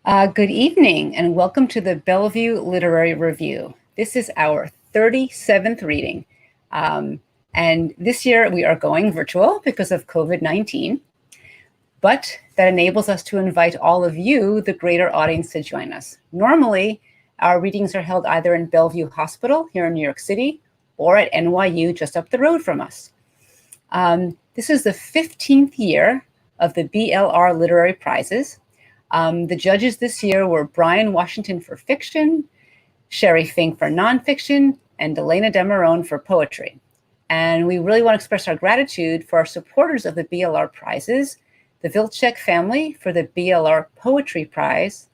Good evening and welcome to the Bellevue Literary Review. This is our 37th reading. And this year we are going virtual because of COVID-19, but that enables us to invite all of you, the greater audience, to join us. Normally, our readings are held either in Bellevue Hospital here in New York City or at NYU just up the road from us. This is the 15th year of the BLR Literary Prizes. The judges this year were Brian Washington for fiction, Sherry Fink for nonfiction, and Elena Demarone for poetry. And we really want to express our gratitude for our supporters of the BLR prizes, the Vilcek family for the BLR Poetry Prize,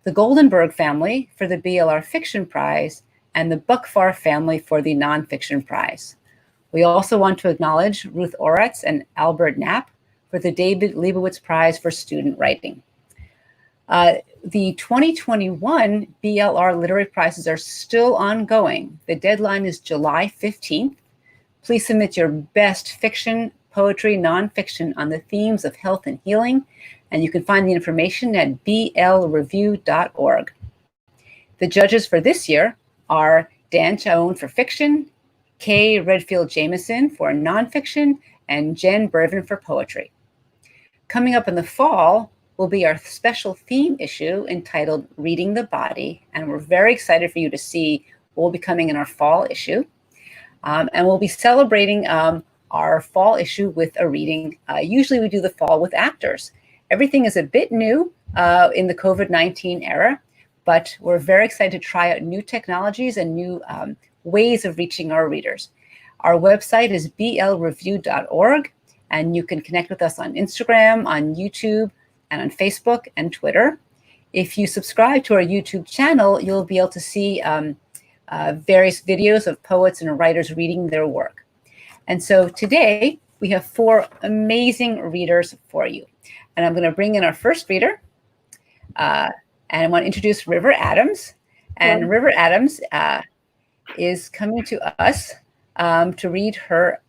the Goldenberg family for the BLR Fiction Prize, and the Buckfar family for the Nonfiction Prize. We also want to acknowledge Ruth Oretz and Albert Knapp for the David Leibowitz Prize for Student Writing. The 2021 BLR Literary Prizes are still ongoing. The deadline is July 15th. Please submit your best fiction, poetry, nonfiction on the themes of health and healing, and you can find the information at blreview.org. The judges for this year are Dan Chaon for fiction, Kay Redfield Jameson for nonfiction, and Jen Bervin for poetry. Coming up in the fall will be our special theme issue entitled Reading the Body, and we're very excited for you to see what will be coming in our fall issue. And we'll be celebrating our fall issue with a reading. Usually we do the fall with actors. Everything is a bit new in the COVID-19 era, but we're very excited to try out new technologies and new ways of reaching our readers. Our website is blreview.org, and you can connect with us on Instagram, on YouTube, and on Facebook and Twitter. If you subscribe to our YouTube channel, you'll be able to see various videos of poets and writers reading their work. And so today we have 4 amazing readers for you. And I'm going to bring in our first reader. And I want to introduce River Adams. And River Adams is coming to us to read her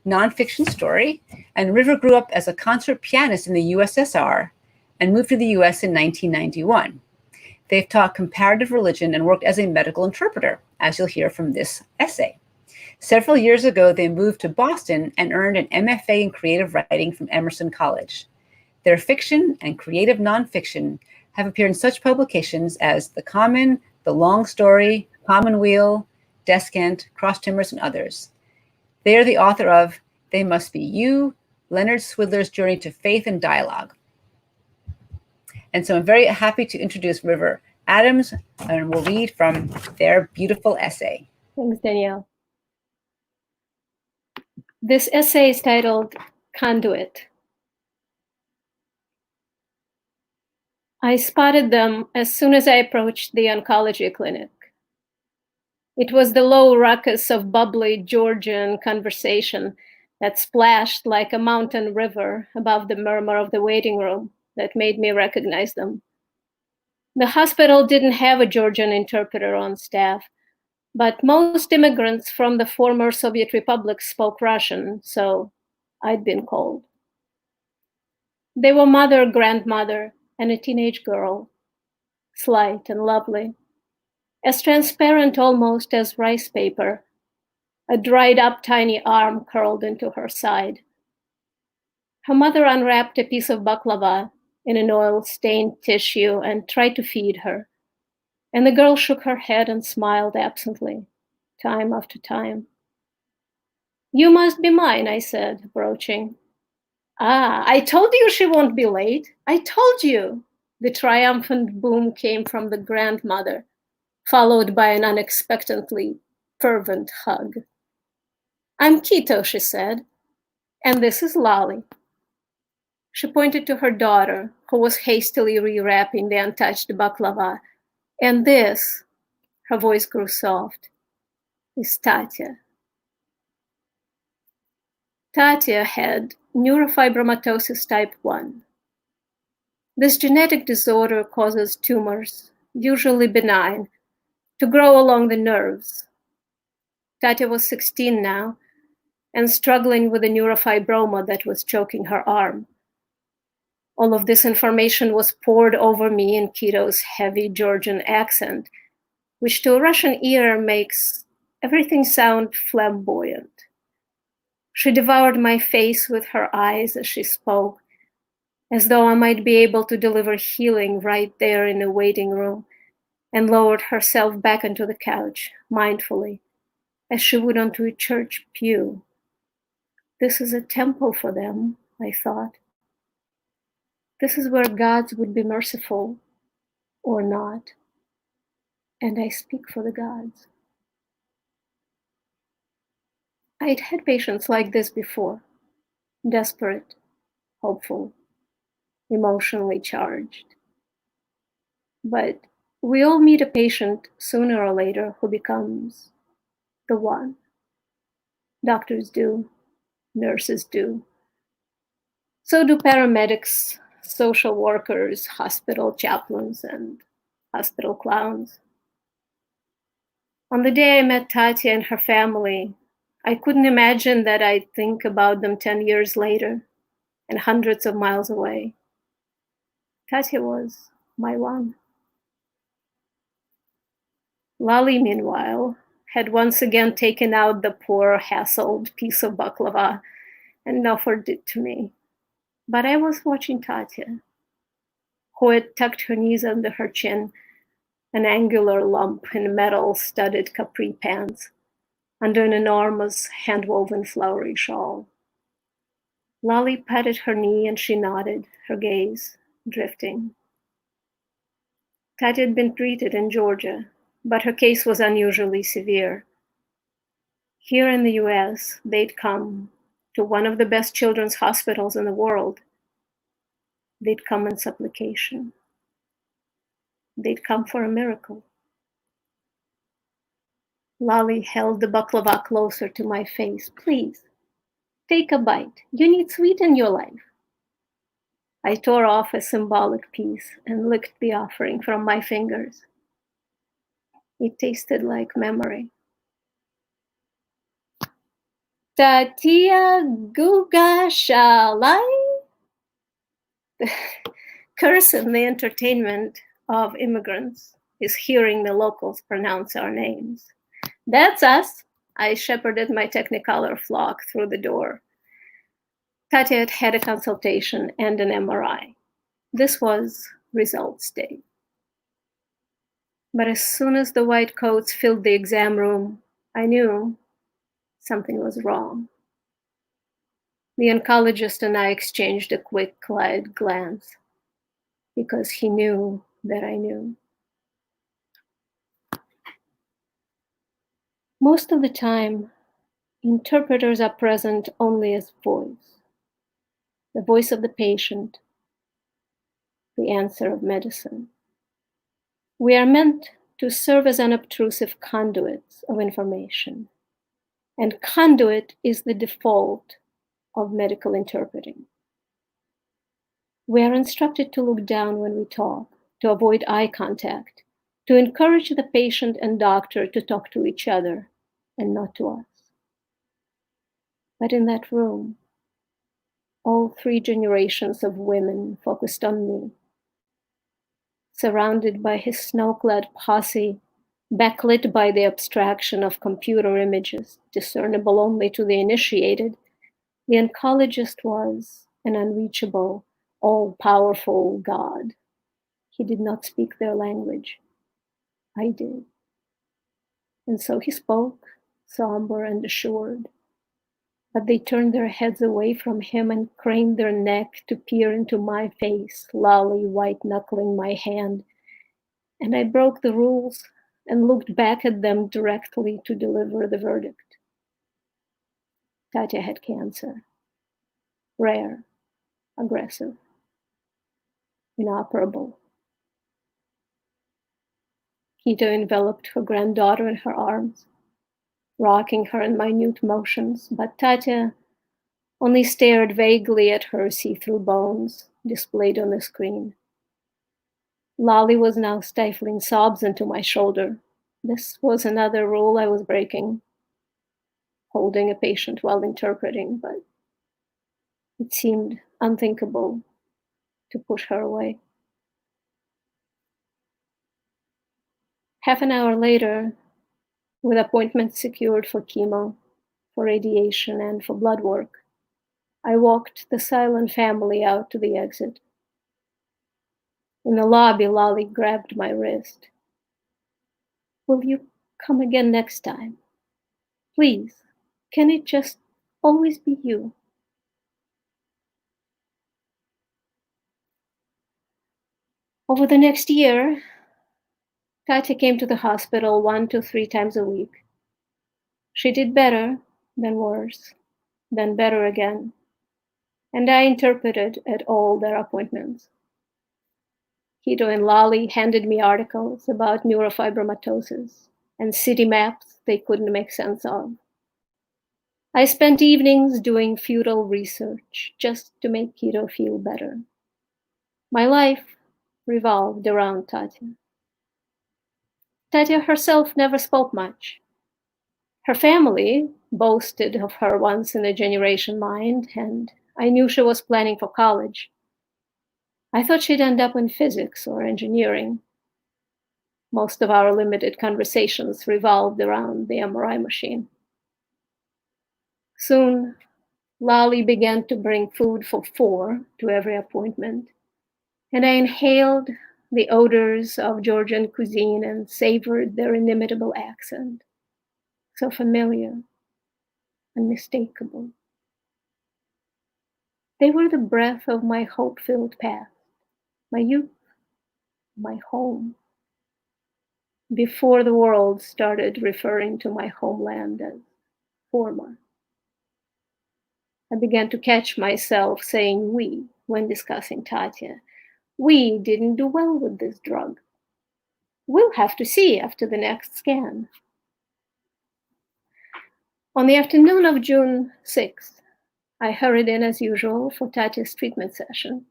nonfiction story. And River grew up as a concert pianist in the USSR and moved to the US in 1991. They've taught comparative religion and worked as a medical interpreter, as you'll hear from this essay. Several years ago, they moved to Boston and earned an MFA in creative writing from Emerson College. Their fiction and creative nonfiction have appeared in such publications as The Common, The Long Story, Commonweal, Descant, Cross Timbers, and others. They are the author of They Must Be You, Leonard Swidler's Journey to Faith and Dialogue. And so I'm very happy to introduce River Adams, and we'll read from their beautiful essay. Thanks, Danielle. This essay is titled Conduit. I spotted them as soon as I approached the oncology clinic. It was the low ruckus of bubbly Georgian conversation that splashed like a mountain river above the murmur of the waiting room that made me recognize them. The hospital didn't have a Georgian interpreter on staff, but most immigrants from the former Soviet Republic spoke Russian, so I'd been called. They were mother, grandmother, and a teenage girl, slight and lovely, as transparent almost as rice paper, a dried up tiny arm curled into her side. Her mother unwrapped a piece of baklava in an oil-stained tissue and tried to feed her, and the girl shook her head and smiled absently, time after time. "You must be mine," I said, approaching. "Ah, I told you she won't be late. I told you." The triumphant boom came from the grandmother, followed by an unexpectedly fervent hug. "I'm Keto," she said, "and this is Lolly." She pointed to her daughter, who was hastily rewrapping the untouched baklava. "And this," her voice grew soft, "is Tatia." Tatia had neurofibromatosis type 1. This genetic disorder causes tumors, usually benign, to grow along the nerves. Tatia was 16 now and struggling with a neurofibroma that was choking her arm. All of this information was poured over me in Kito's heavy Georgian accent, which to a Russian ear makes everything sound flamboyant. She devoured my face with her eyes as she spoke, as though I might be able to deliver healing right there in the waiting room, and lowered herself back onto the couch, mindfully, as she would onto a church pew. This is a temple for them, I thought. This is where gods would be merciful, or not. And I speak for the gods. I'd had patients like this before, desperate, hopeful, emotionally charged. But we all meet a patient sooner or later who becomes the one. Doctors do, nurses do. So do paramedics, social workers, hospital chaplains, and hospital clowns. On the day I met Tatia and her family, I couldn't imagine that I'd think about them 10 years later and hundreds of miles away. Tatia was my one. Lali, meanwhile, had once again taken out the poor, hassled piece of baklava and offered it to me. But I was watching Tatia, who had tucked her knees under her chin, an angular lump in metal-studded capri pants, under an enormous hand-woven flowery shawl. Lali patted her knee and she nodded, her gaze drifting. Tatia had been treated in Georgia, but her case was unusually severe. Here in the US, they'd come to one of the best children's hospitals in the world. They'd come in supplication. They'd come for a miracle. Lali held the baklava closer to my face. Please, take a bite. You need sweet in your life. I tore off a symbolic piece and licked the offering from my fingers. It tasted like memory. Tatia Guga Shalai? The curse in the entertainment of immigrants is hearing the locals pronounce our names. That's us. I shepherded my Technicolor flock through the door. Tatia had had a consultation and an MRI. This was results day. But as soon as the white coats filled the exam room, I knew something was wrong. The oncologist and I exchanged a quick, quiet glance because he knew that I knew. Most of the time, interpreters are present only as voice, the voice of the patient, the answer of medicine. We are meant to serve as unobtrusive conduits of information, and conduit is the default of medical interpreting. We are instructed to look down when we talk, to avoid eye contact, to encourage the patient and doctor to talk to each other and not to us. But in that room, all 3 generations of women focused on me, surrounded by his snow-clad posse, backlit by the abstraction of computer images discernible only to the initiated. The oncologist was an unreachable, all-powerful God. He did not speak their language. I did. And so he spoke, somber and assured. But they turned their heads away from him and craned their neck to peer into my face, lolly white-knuckling my hand. And I broke the rules and looked back at them directly to deliver the verdict. Tatia had cancer. Rare, aggressive, inoperable. Kito enveloped her granddaughter in her arms, rocking her in minute motions, but Tatia only stared vaguely at her see-through bones displayed on the screen. Lali was now stifling sobs into my shoulder. This was another rule I was breaking, holding a patient while interpreting, but it seemed unthinkable to push her away. Half an hour later, with appointments secured for chemo, for radiation, and for blood work, I walked the silent family out to the exit. In the lobby, Lolly grabbed my wrist. "Will you come again next time? Please, can it just always be you?" Over the next year, Tatia came to the hospital 1 to 3 times a week. She did better, then worse, then better again, and I interpreted at all their appointments. Hito and Lolly handed me articles about neurofibromatosis and city maps they couldn't make sense of. I spent evenings doing futile research just to make Hito feel better. My life revolved around Tatia. Tatia herself never spoke much. Her family boasted of her once-in-a-generation mind, and I knew she was planning for college. I thought she'd end up in physics or engineering. Most of our limited conversations revolved around the MRI machine. Soon, Lolly began to bring food for 4 to every appointment, and I inhaled the odors of Georgian cuisine and savored their inimitable accent. So familiar, unmistakable. They were the breath of my hope-filled past, my youth, my home, before the world started referring to my homeland as former. I began to catch myself saying "we" when discussing Tatia. "We didn't do well with this drug. We'll have to see after the next scan." On the afternoon of June 6th, I hurried in as usual for Tatia's treatment session.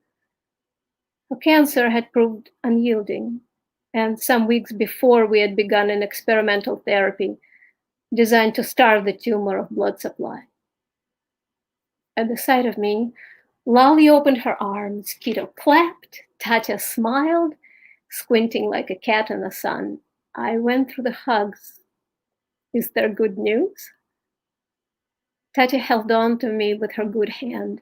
Her cancer had proved unyielding, and some weeks before we had begun an experimental therapy designed to starve the tumor of blood supply. At the sight of me, Lolly opened her arms, Hito clapped, Tatia smiled, squinting like a cat in the sun. I went through the hugs. "Is there good news?" Tatia held on to me with her good hand.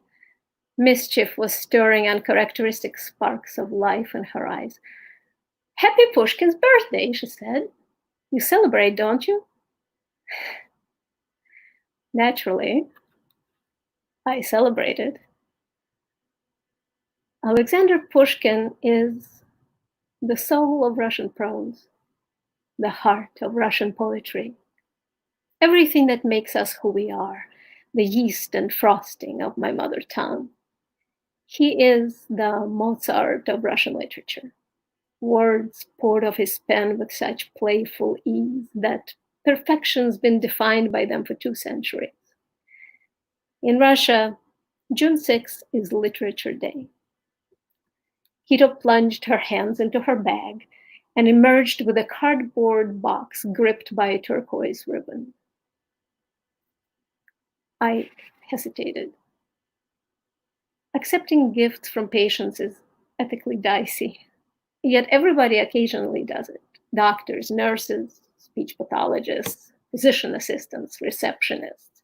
Mischief was stirring uncharacteristic sparks of life in her eyes. "Happy Pushkin's birthday," she said. "You celebrate, don't you?" Naturally, I celebrated. Alexander Pushkin is the soul of Russian prose, the heart of Russian poetry, everything that makes us who we are, the yeast and frosting of my mother tongue. He is the Mozart of Russian literature. Words poured off his pen with such playful ease that perfection's been defined by them for 2 centuries. In Russia, June 6th is Literature Day. Hito plunged her hands into her bag and emerged with a cardboard box gripped by a turquoise ribbon. I hesitated. Accepting gifts from patients is ethically dicey, yet everybody occasionally does it. Doctors, nurses, speech pathologists, physician assistants, receptionists,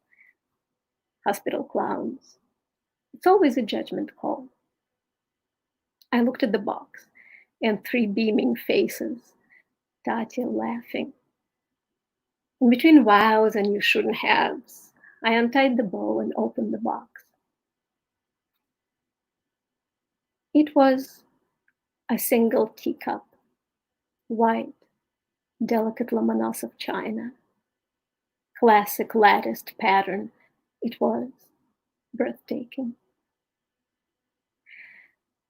hospital clowns. It's always a judgment call. I looked at the box and 3 beaming faces, Tatia laughing. In between wows and you shouldn't haves, I untied the bow and opened the box. It was a single teacup, white, delicate Lomonosov china, classic latticed pattern. It was breathtaking.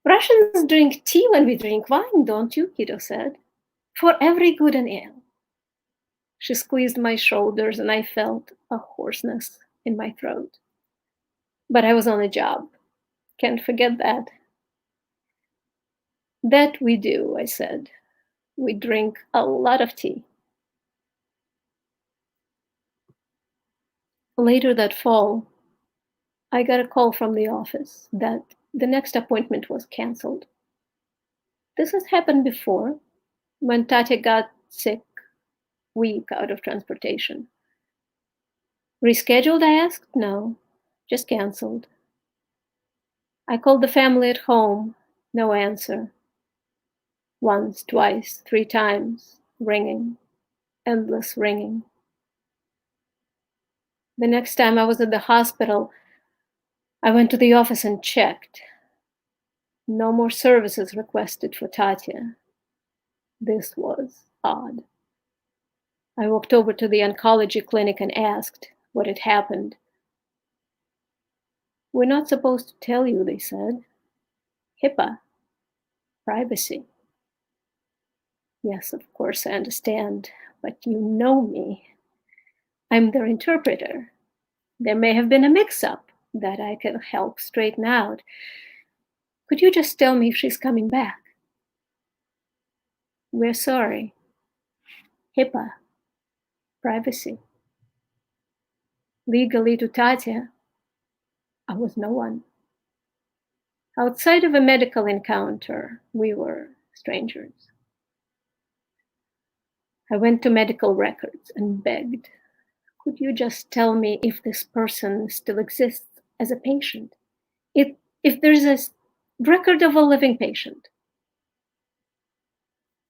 "Russians drink tea when we drink wine, don't you?" Hito said. "For every good and ill." She squeezed my shoulders and I felt a hoarseness in my throat. But I was on a job. Can't forget that. "That we do," I said. "We drink a lot of tea." Later that fall, I got a call from the office that The next appointment was canceled. This has happened before, when Tatia got sick, weak out of transportation. Rescheduled, I asked? No, just canceled. I called the family at home, no answer. Once, twice, 3 times, ringing, endless ringing. The next time I was at the hospital, I went to the office and checked. No more services requested for Tatia. This was odd. I walked over to the oncology clinic and asked what had happened. We're not supposed to tell you, they said. HIPAA. Privacy. Yes, of course, I understand, but you know me. I'm their interpreter. There may have been a mix-up that I can help straighten out. Could you just tell me if she's coming back? We're sorry. HIPAA. Privacy. Legally to Tatia, I was no one. Outside of a medical encounter, we were strangers. I went to medical records and begged, could you just tell me if this person still exists as a patient? If there's a record of a living patient?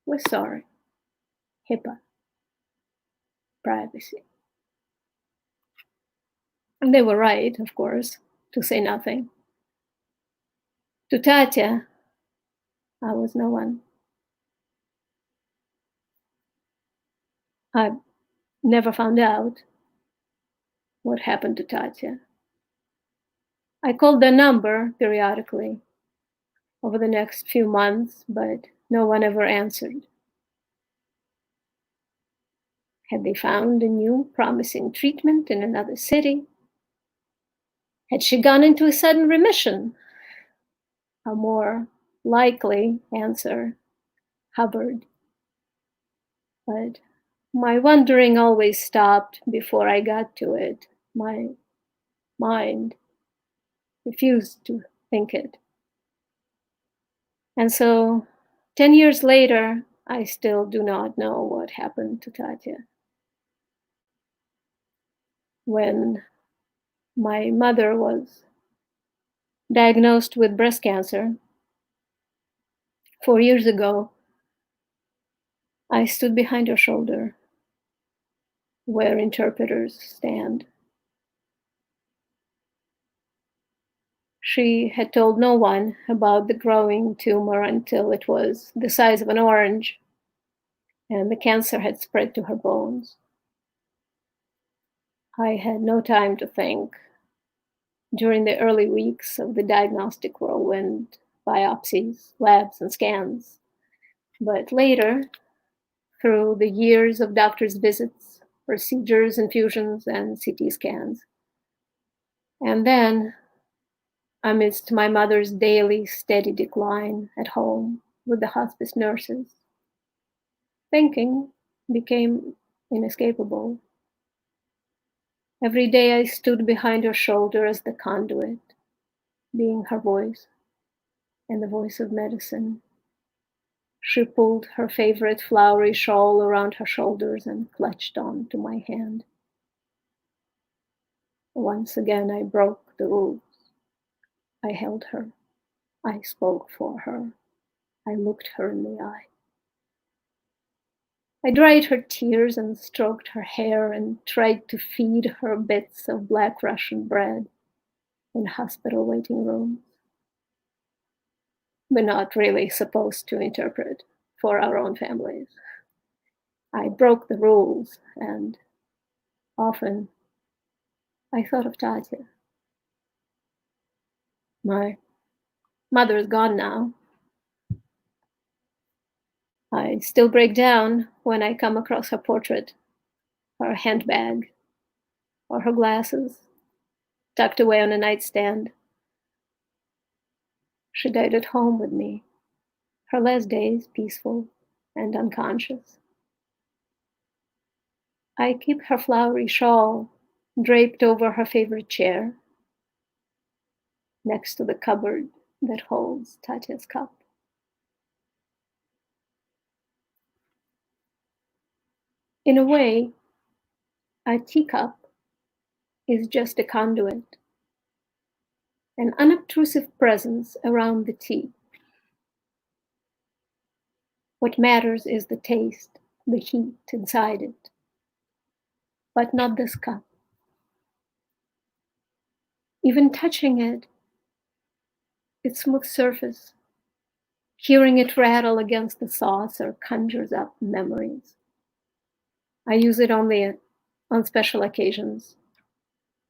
We're sorry. HIPAA. Privacy. And they were right, of course, to say nothing. To Tatia, I was no one. I never found out what happened to Tatia. I called their number periodically over the next few months, but no one ever answered. Had they found a new promising treatment in another city? Had she gone into a sudden remission? A more likely answer hovered. But my wondering always stopped before I got to it. My mind refused to think it. And so 10 years later, I still do not know what happened to Tatia. When my mother was diagnosed with breast cancer 4 years ago, I stood behind her shoulder where interpreters stand. She had told no one about the growing tumor until it was the size of an orange, and the cancer had spread to her bones. I had no time to think during the early weeks of the diagnostic whirlwind, biopsies, labs, and scans. But later, through the years of doctors' visits, procedures, infusions, and CT scans. And then, amidst my mother's daily steady decline at home with the hospice nurses, thinking became inescapable. Every day I stood behind her shoulder as the conduit, being her voice and the voice of medicine. She pulled her favorite flowery shawl around her shoulders and clutched on to my hand. Once again, I broke the rules. I held her. I spoke for her. I looked her in the eye. I dried her tears and stroked her hair and tried to feed her bits of black Russian bread in hospital waiting rooms. We're not really supposed to interpret for our own families. I broke the rules, and often I thought of Tatia. My mother is gone now. I still break down when I come across her portrait, her handbag, or her glasses tucked away on a nightstand. She died at home with me, her last days peaceful and unconscious. I keep her flowery shawl draped over her favorite chair, next to the cupboard that holds Tatia's cup. In a way, a teacup is just a conduit, an unobtrusive presence around the tea. What matters is the taste, the heat inside it, but not this cup. Even touching it, its smooth surface, hearing it rattle against the saucer conjures up memories. I use it on special occasions,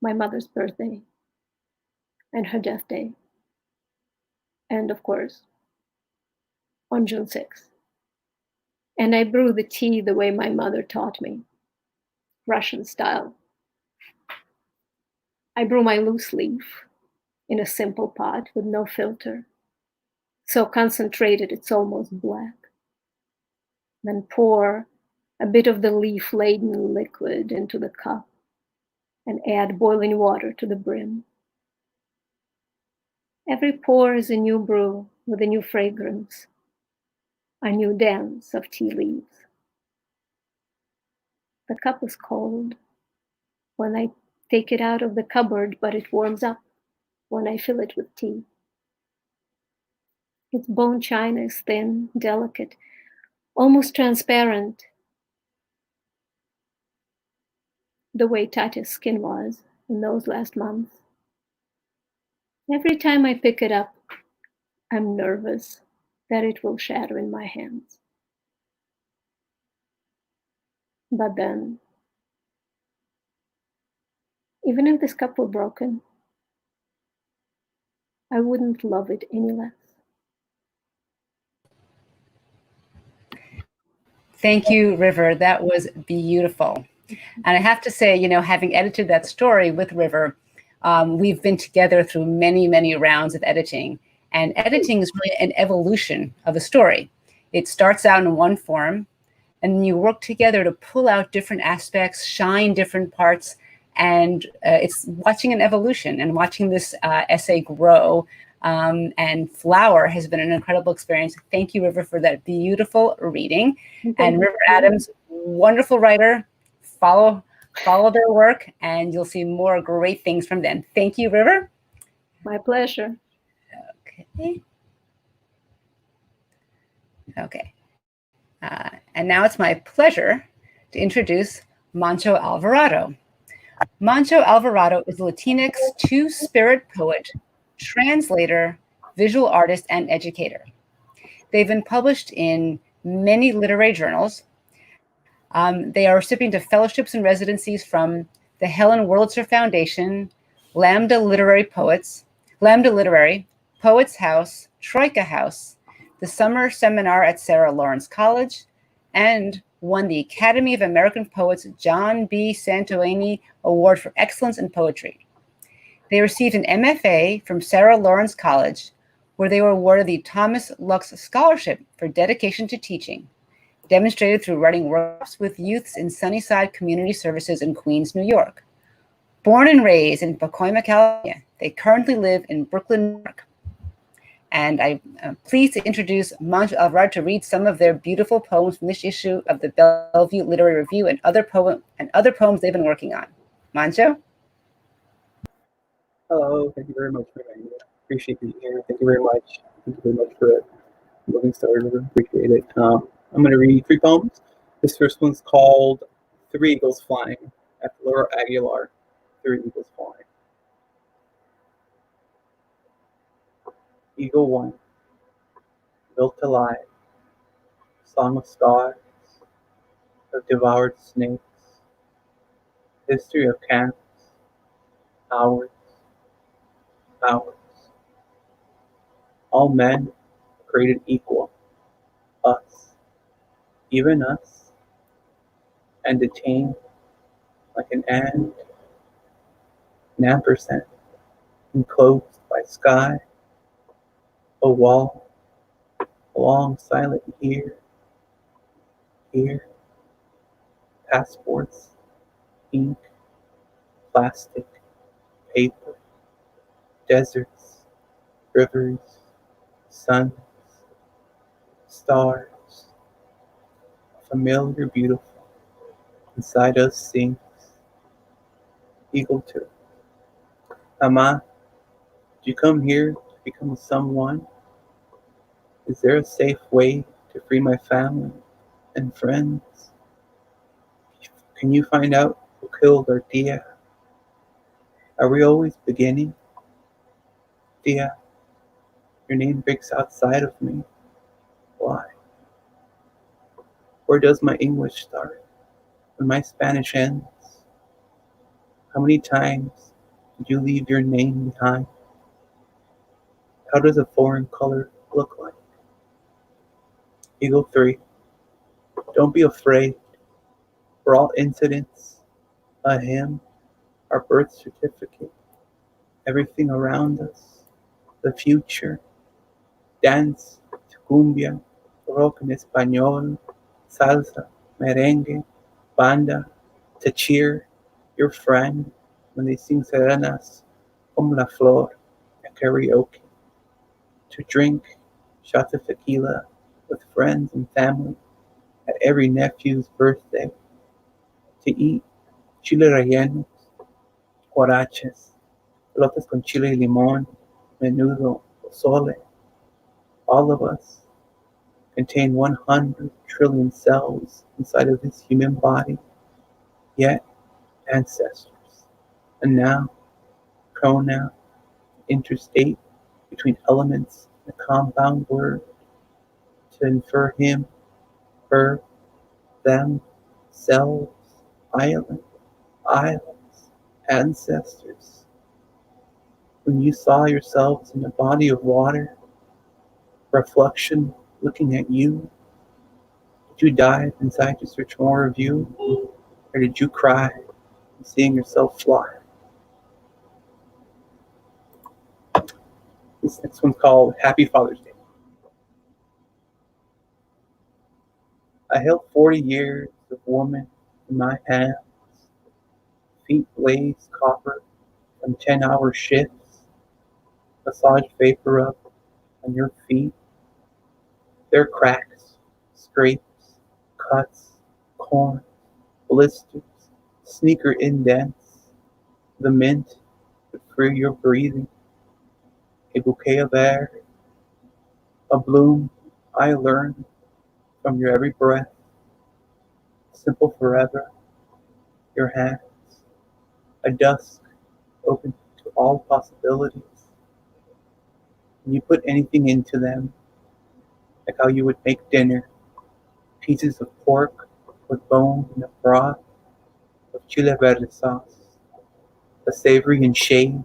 my mother's birthday and her death day, and of course, on June 6th. And I brew the tea the way my mother taught me, Russian style. I brew my loose leaf in a simple pot with no filter, so concentrated it's almost black. Then pour a bit of the leaf-laden liquid into the cup and add boiling water to the brim. Every pour is a new brew with a new fragrance, a new dance of tea leaves. The cup is cold when I take it out of the cupboard, but it warms up when I fill it with tea. Its bone china is thin, delicate, almost transparent, the way Tatia's skin was in those last months. Every time I pick it up, I'm nervous that it will shatter in my hands. But then, even if this cup were broken, I wouldn't love it any less. Thank you, River. That was beautiful. And I have to say, having edited that story with River, we've been together through many, many rounds of editing. And editing is really an evolution of a story. It starts out in one form, and then you work together to pull out different aspects, shine different parts. And it's watching an evolution and watching this essay grow and flower has been an incredible experience. Thank you, River, for that beautiful reading. And River Adams, wonderful writer. Follow their work, and you'll see more great things from them. Thank you, River. My pleasure. Okay. And now it's my pleasure to introduce Moncho Alvarado. Moncho Alvarado is a Latinx two-spirit poet, translator, visual artist, and educator. They've been published in many literary journals. They are recipient of fellowships and residencies from the Helen Wurlitzer Foundation, Lambda Literary, Poets House, Troika House, the Summer Seminar at Sarah Lawrence College, and won the Academy of American Poets John B. Santorini Award for Excellence in Poetry. They received an MFA from Sarah Lawrence College, where they were awarded the Thomas Lux Scholarship for dedication to teaching, demonstrated through writing workshops with youths in Sunnyside Community Services in Queens, New York. Born and raised in Pacoima, California, they currently live in Brooklyn, New York. And I'm pleased to introduce Moncho Alvarado to read some of their beautiful poems from this issue of the Bellevue Literary Review and other poems they've been working on. Moncho? Hello, thank you very much for having me. Appreciate being here. Thank you very much. Thank you very much for it. Moving story, really appreciate it. I'm going to read 3 poems. This first one's called 3 Eagles Flying, after Laura Aguilar. 3 Eagles Flying. Eagle 1, built alive, song of stars, of devoured snakes, history of camps, hours, hours. All men created equal, us, even us, and detained like an ampersand, enclosed by sky, a wall, a long silent here, passports, ink, plastic, paper, deserts, rivers, suns, stars, familiar, beautiful. Inside us sings Eagle 2. Ama, did you come here to become someone? Is there a safe way to free my family and friends? Can you find out who killed our Tia? Are we always beginning? Tia, your name breaks outside of me. Why? Where does my English start and my Spanish ends? How many times did you leave your name behind? How does a foreign color look like? Eagle 3, don't be afraid. For all incidents, a hymn, our birth certificate, everything around us, the future, dance to cumbia, rock en español, salsa, merengue, banda, to cheer your friend when they sing serenas como la flor at karaoke, to drink shots of tequila with friends and family at every nephew's birthday, to eat chile rellenos, huaraches, pelotas con chile y limón, menudo, pozole. All of us contain 100 trillion cells inside of this human body, yet ancestors. And now, pronoun, interstate between elements in a compound word to infer him, her, them, selves, island, islands, ancestors. When you saw yourselves in a body of water, reflection looking at you, did you dive inside to search more of you? Or did you cry seeing yourself fly? This next one's called Happy Father's Day. I held 40 years of woman in my hands, feet blazed copper from 10-hour shifts, massage vapor up on your feet. There are cracks, scrapes, cuts, corn, blisters, sneaker indents. The mint would free your breathing. A bouquet of air, a bloom I learned from your every breath. Simple forever, your hands, a dusk open to all possibilities. When you put anything into them, like how you would make dinner, pieces of pork with bone and a broth of chile verde sauce, the savory in shades,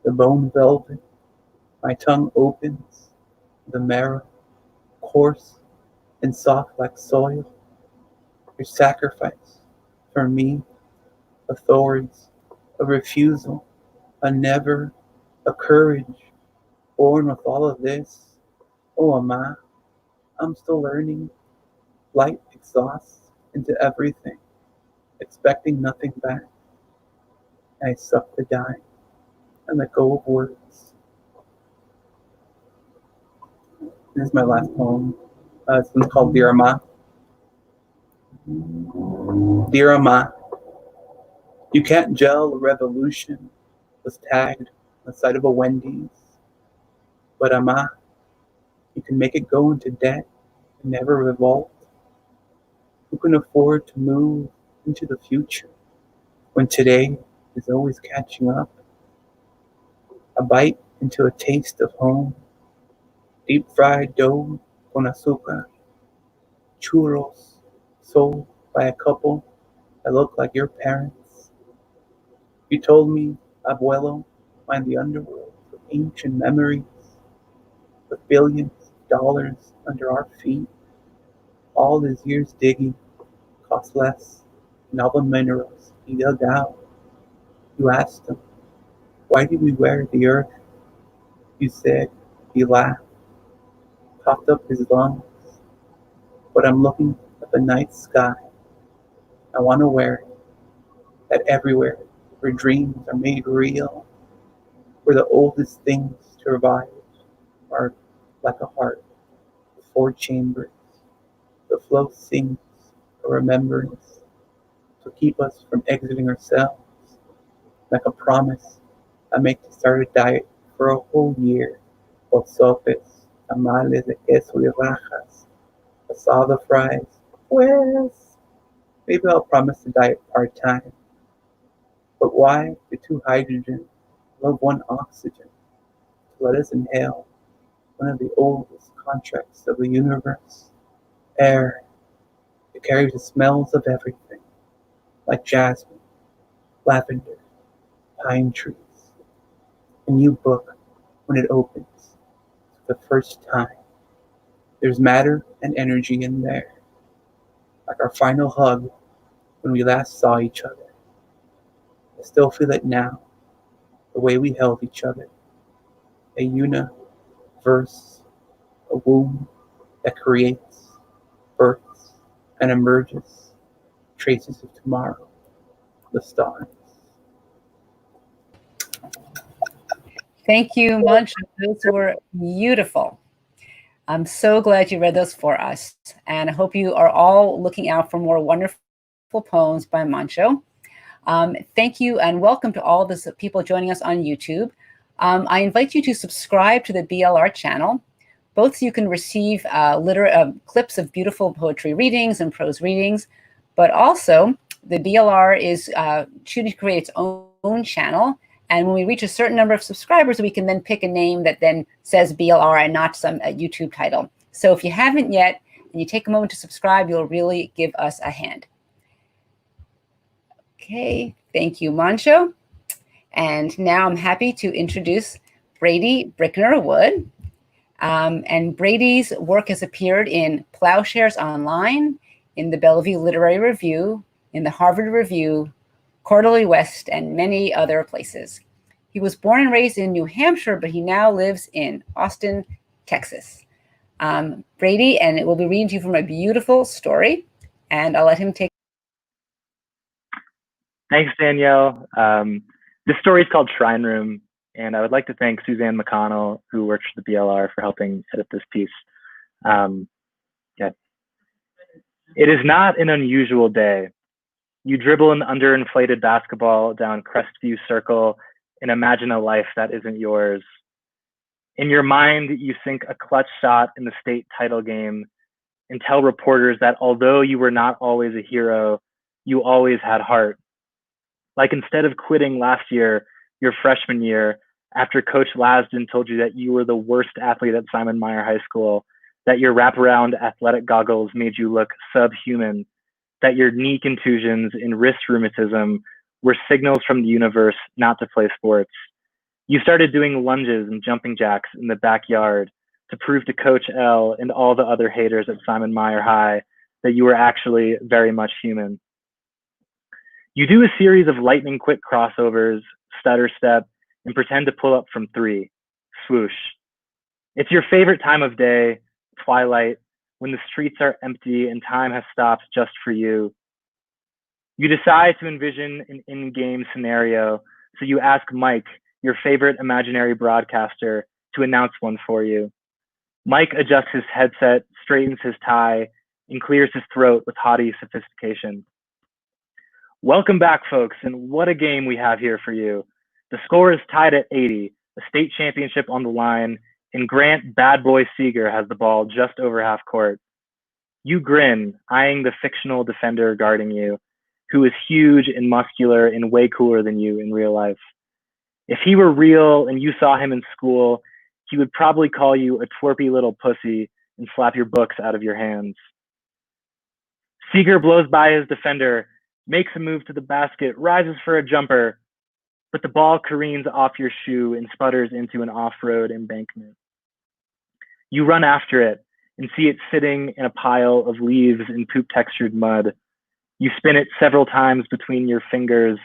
the bone velvet, my tongue opens, the marrow, coarse and soft like soil, your sacrifice for me, authorities, a refusal, a never, a courage, born with all of this. Oh, Ama, I'm still learning. Light exhausts into everything, expecting nothing back. I suck the dime and let go of words. This is my last poem. This one's called Dear Ama. Dear Ama, you can't gel a revolution was tagged on the side of a Wendy's. But Ama, you can make it go into debt and never revolt. Who can afford to move into the future when today is always catching up? A bite into a taste of home, deep fried dough con azúcar, churros sold by a couple that look like your parents. You told me, Abuelo, find the underworld of ancient memories, with billions of dollars under our feet. All these years digging cost less than all the minerals he dug out. You asked him, why do we wear the earth? You said, he laughed, puffed up his lungs. But I'm looking at the night sky. I want to wear it, that everywhere where dreams are made real, where the oldest things to revive are like a heart with 4 chambers. The flow sings a remembrance to keep us from exiting ourselves, like a promise I make to start a diet for a whole year of sopes, tamales de queso y rajas, asada fries. Pues, maybe I'll promise to diet part-time. But why the 2 hydrogen love 1 oxygen to let us inhale one of the oldest contracts of the universe? Air. It carries the smells of everything, like jasmine, lavender, pine trees. A new book when it opens for the first time. There's matter and energy in there, like our final hug when we last saw each other. I still feel it now, the way we held each other. A universe, a womb that creates, births, and emerges, traces of tomorrow, the stars. Thank you, Moncho. Those were beautiful. I'm so glad you read those for us. And I hope you are all looking out for more wonderful poems by Moncho. Thank you and welcome to all the people joining us on YouTube. I invite you to subscribe to the BLR channel. Both so you can receive clips of beautiful poetry readings and prose readings, but also the BLR is shooting to create its own channel. And when we reach a certain number of subscribers, we can then pick a name that then says BLR and not some YouTube title. So if you haven't yet, and you take a moment to subscribe, you'll really give us a hand. Okay, thank you, Moncho. And now I'm happy to introduce Brady Brickner-Wood. And Brady's work has appeared in Plowshares Online, in the Bellevue Literary Review, in the Harvard Review, Quarterly West, and many other places. He was born and raised in New Hampshire, but he now lives in Austin, Texas. Brady, and it will be reading to you from a beautiful story, and I'll let him take. Thanks, Danielle. This story is called Shrine Room, and I would like to thank Suzanne McConnell, who works for the BLR, for helping edit this piece. It is not an unusual day. You dribble an underinflated basketball down Crestview Circle and imagine a life that isn't yours. In your mind, you sink a clutch shot in the state title game and tell reporters that although you were not always a hero, you always had heart. Like instead of quitting last year, your freshman year, after Coach Lasden told you that you were the worst athlete at Simon Meyer High School, that your wraparound athletic goggles made you look subhuman, that your knee contusions and wrist rheumatism were signals from the universe not to play sports. You started doing lunges and jumping jacks in the backyard to prove to Coach L and all the other haters at Simon Meyer High that you were actually very much human. You do a series of lightning quick crossovers, stutter step, and pretend to pull up from 3, swoosh. It's your favorite time of day, twilight, when the streets are empty and time has stopped just for you. You decide to envision an in-game scenario, so you ask Mike, your favorite imaginary broadcaster, to announce one for you. Mike adjusts his headset, straightens his tie, and clears his throat with haughty sophistication. Welcome back, folks, and what a game we have here for you. The score is tied at 80, a state championship on the line, and Grant Bad Boy Seeger has the ball just over half court. You grin, eyeing the fictional defender guarding you, who is huge and muscular and way cooler than you in real life. If he were real and you saw him in school, he would probably call you a twerpy little pussy and slap your books out of your hands. Seeger blows by his defender, makes a move to the basket, rises for a jumper, but the ball careens off your shoe and sputters into an off-road embankment. You run after it and see it sitting in a pile of leaves and poop-textured mud. You spin it several times between your fingers,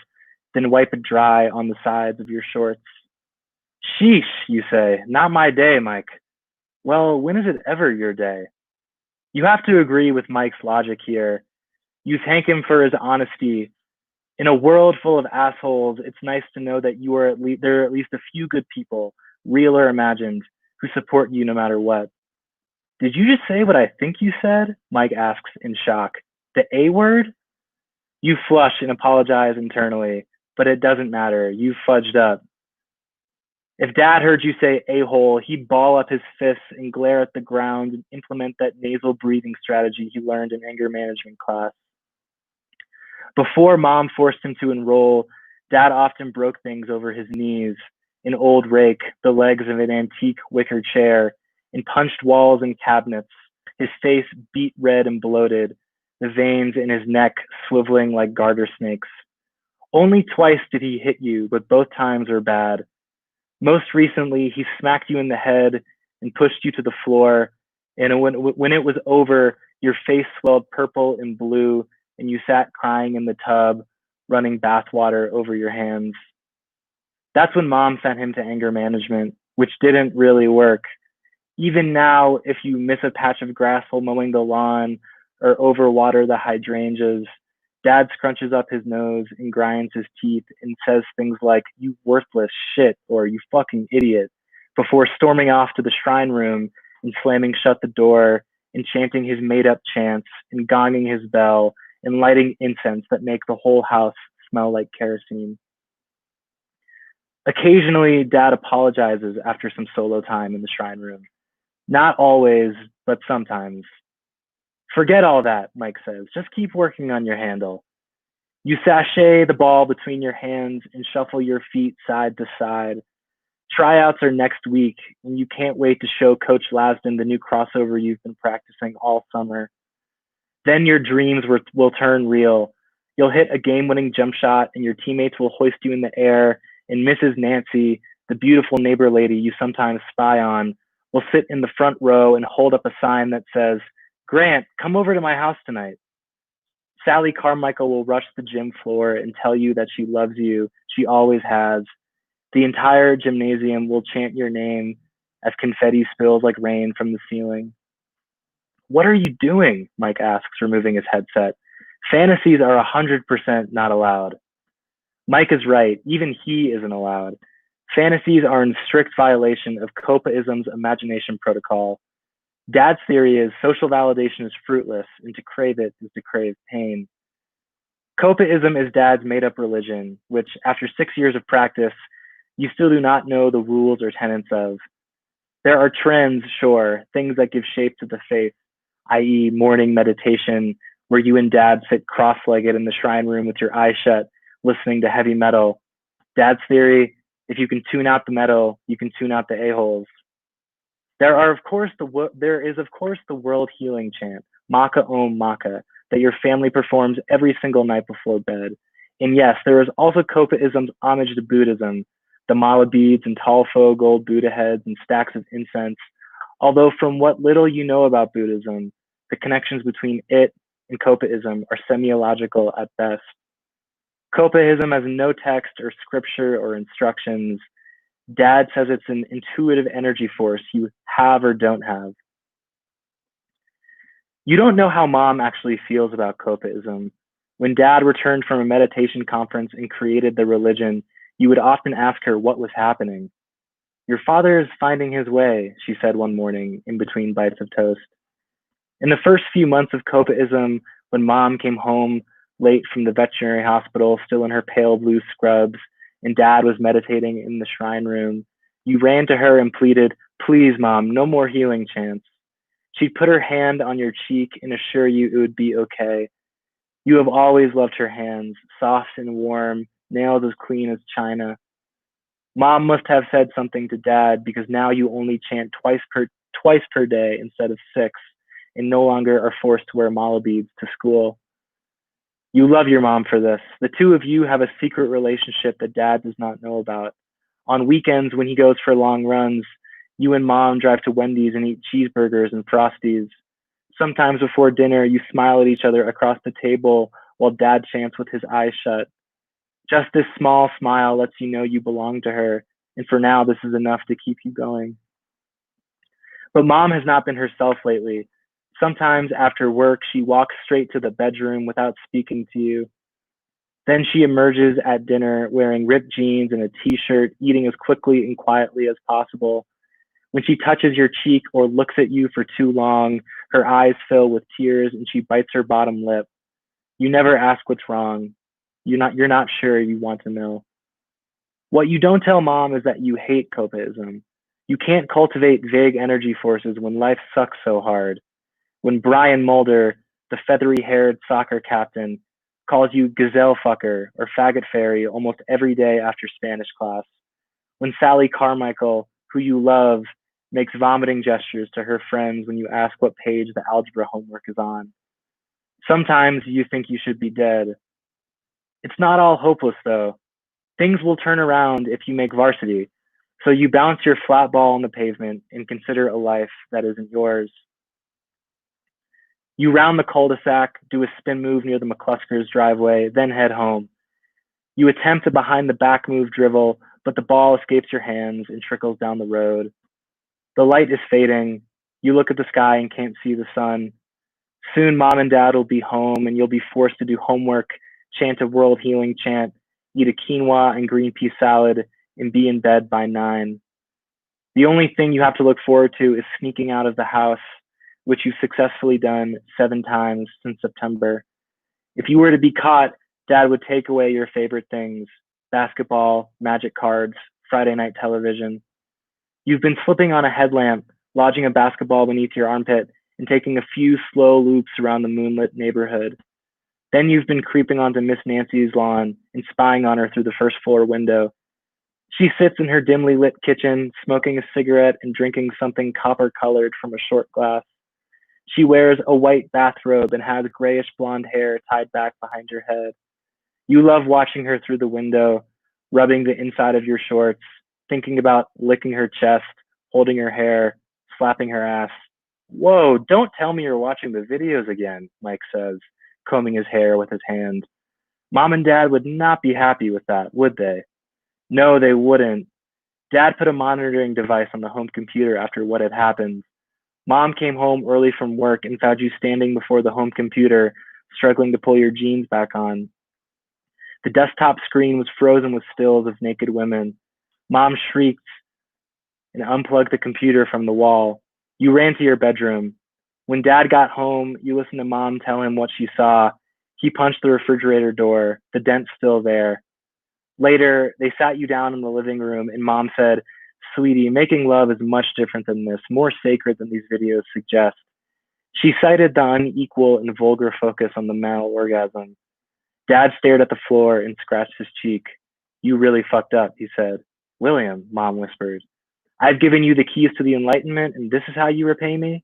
then wipe it dry on the sides of your shorts. Sheesh, you say, not my day, Mike. Well, when is it ever your day? You have to agree with Mike's logic here. You thank him for his honesty. In a world full of assholes, it's nice to know that there are at least a few good people, real or imagined, who support you no matter what. Did you just say what I think you said? Mike asks in shock. The A word? You flush and apologize internally, but it doesn't matter. You fudged up. If Dad heard you say a-hole, he'd ball up his fists and glare at the ground and implement that nasal breathing strategy he learned in anger management class. Before Mom forced him to enroll, Dad often broke things over his knees, an old rake, the legs of an antique wicker chair, and punched walls and cabinets, his face beet red and bloated, the veins in his neck swiveling like garter snakes. Only twice did he hit you, but both times were bad. Most recently, he smacked you in the head and pushed you to the floor, and when it was over, your face swelled purple and blue, and you sat crying in the tub, running bathwater over your hands. That's when Mom sent him to anger management, which didn't really work. Even now, if you miss a patch of grass while mowing the lawn or overwater the hydrangeas, Dad scrunches up his nose and grinds his teeth and says things like, "You worthless shit," or "You fucking idiot," before storming off to the shrine room and slamming shut the door and chanting his made-up chants and gonging his bell and lighting incense that make the whole house smell like kerosene. Occasionally, Dad apologizes after some solo time in the shrine room. Not always, but sometimes. "Forget all that," Mike says. "Just keep working on your handle." You sashay the ball between your hands and shuffle your feet side to side. Tryouts are next week, and you can't wait to show Coach Lasden the new crossover you've been practicing all summer. Then your dreams will turn real. You'll hit a game-winning jump shot, and your teammates will hoist you in the air, and Mrs. Nancy, the beautiful neighbor lady you sometimes spy on, will sit in the front row and hold up a sign that says, "Grant, come over to my house tonight." Sally Carmichael will rush the gym floor and tell you that she loves you. She always has. The entire gymnasium will chant your name as confetti spills like rain from the ceiling. "What are you doing?" Mike asks, removing his headset. "Fantasies are 100% not allowed." Mike is right. Even he isn't allowed. Fantasies are in strict violation of Copaism's imagination protocol. Dad's theory is social validation is fruitless, and to crave it is to crave pain. Copaism is Dad's made-up religion, which, after 6 years of practice, you still do not know the rules or tenets of. There are trends, sure, things that give shape to the faith, i.e. morning meditation, where you and Dad sit cross-legged in the shrine room with your eyes shut, listening to heavy metal. Dad's theory, if you can tune out the metal, you can tune out the a-holes. There is of course the world healing chant, Maka Om Maka, that your family performs every single night before bed. And yes, there is also Copaism's homage to Buddhism, the mala beads and tall faux gold Buddha heads and stacks of incense. Although from what little you know about Buddhism, the connections between it and Copaism are semiological at best. Copaism has no text or scripture or instructions. Dad says it's an intuitive energy force you have or don't have. You don't know how Mom actually feels about Copaism. When Dad returned from a meditation conference and created the religion, you would often ask her what was happening. "Your father is finding his way," she said one morning in between bites of toast. In the first few months of Copaism, when Mom came home late from the veterinary hospital, still in her pale blue scrubs, and Dad was meditating in the shrine room, you ran to her and pleaded, "Please, Mom, no more healing chants." She'd put her hand on your cheek and assure you it would be okay. You have always loved her hands, soft and warm, nails as clean as china. Mom must have said something to Dad, because now you only chant twice per day instead of 6, and no longer are forced to wear mala beads to school. You love your mom for this. The two of you have a secret relationship that Dad does not know about. On weekends, when he goes for long runs, you and Mom drive to Wendy's and eat cheeseburgers and Frosties. Sometimes before dinner, you smile at each other across the table while Dad chants with his eyes shut. Just this small smile lets you know you belong to her, and for now, this is enough to keep you going. But Mom has not been herself lately. Sometimes after work, she walks straight to the bedroom without speaking to you. Then she emerges at dinner wearing ripped jeans and a t-shirt, eating as quickly and quietly as possible. When she touches your cheek or looks at you for too long, her eyes fill with tears and she bites her bottom lip. You never ask what's wrong. You're not sure you want to know. What you don't tell mom is that you hate copaism. You can't cultivate vague energy forces when life sucks so hard. When Brian Mulder, the feathery-haired soccer captain, calls you gazelle fucker or faggot fairy almost every day after Spanish class. When Sally Carmichael, who you love, makes vomiting gestures to her friends when you ask what page the algebra homework is on. Sometimes you think you should be dead. It's not all hopeless, though. Things will turn around if you make varsity, so you bounce your flat ball on the pavement and consider a life that isn't yours. You round the cul-de-sac, do a spin move near the McCluskers' driveway, then head home. You attempt a behind-the-back move dribble, but the ball escapes your hands and trickles down the road. The light is fading. You look at the sky and can't see the sun. Soon mom and dad will be home and you'll be forced to do homework, chant a world healing chant, eat a quinoa and green pea salad, and be in bed by 9. The only thing you have to look forward to is sneaking out of the house, which you've successfully done 7 times since September. If you were to be caught, dad would take away your favorite things: basketball, magic cards, Friday night television. You've been slipping on a headlamp, lodging a basketball beneath your armpit, and taking a few slow loops around the moonlit neighborhood. Then you've been creeping onto Miss Nancy's lawn and spying on her through the first floor window. She sits in her dimly lit kitchen, smoking a cigarette and drinking something copper-colored from a short glass. She wears a white bathrobe and has grayish blonde hair tied back behind her head. You love watching her through the window, rubbing the inside of your shorts, thinking about licking her chest, holding her hair, slapping her ass. Whoa, don't tell me you're watching the videos again, Mike says, combing his hair with his hand. Mom and dad would not be happy with that, would they? No, they wouldn't. Dad put a monitoring device on the home computer after what had happened. Mom came home early from work and found you standing before the home computer, struggling to pull your jeans back on. The desktop screen was frozen with stills of naked women. Mom shrieked and unplugged the computer from the wall. You ran to your bedroom. When dad got home, you listened to mom tell him what she saw. He punched the refrigerator door, the dent's still there. Later, they sat you down in the living room and mom said, "Sweetie, making love is much different than this, more sacred than these videos suggest." She cited the unequal and vulgar focus on the male orgasm. Dad stared at the floor and scratched his cheek. "You really fucked up," he said. "William," mom whispered, "I've given you the keys to the Enlightenment and this is how you repay me?"